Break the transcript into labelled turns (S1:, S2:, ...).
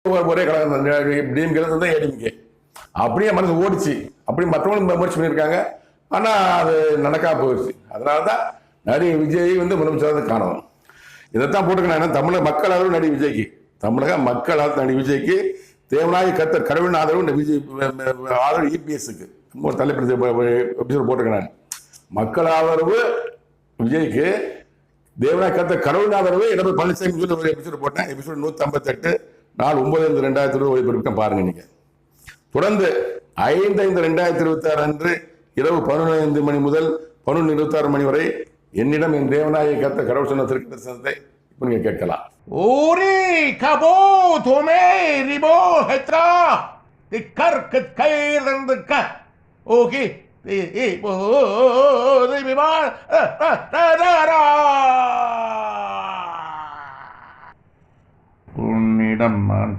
S1: ஒரே கழகம் டிஎம்கே தான் ஏடிஎம்கே. அப்படியே மனசு ஓடிச்சு. அப்படி மற்றவங்களும் முயற்சி பண்ணியிருக்காங்க. ஆனா அது நடக்காம போயிடுச்சு. அதனாலதான் நடிகர் விஜய் முதலமைச்சராக காணணும். இதைத்தான் போட்டுக்கணும். தமிழக மக்கள் ஆதரவு நடிகர் விஜய்க்கு, தமிழக மக்கள் ஆதரவு நடிகர் விஜய்க்கு, தேவநாயக கர்த்தர் கடவுளின் ஆதரவு விஜய் ஆதரவு இபிஎஸ்க்கு ஒரு தலைப்பு போட்டுக்கிறேன். மக்கள் ஆதரவு விஜய்க்கு, தேவநாயக கர்த்தர் கடவுளின் ஆதரவு எடப்பாடி பழனிசாமி ஒரு எபிசோடு போட்டேன். எபிசோடு 158 நாள் 9/5/2020 ஒளிபரப்பு பாருங்க. நீங்க தொடர்ந்து 5/5/2026 அன்று இரவு 11 மணி முதல் 11:26 மணி வரை என்னிடம் என் தேவநாயக கர்த்தர் கடவுள் சொன்ன திருக்க தரிசனத்தை இப்ப நீங்க கேட்கலாம்.
S2: ஓரி கபோ தோமே ரிபோ ஹெத்ரா தி கர்க்கத் கைரந்து க ஓகே ஓ தி பிமா உன்னிடம் நான்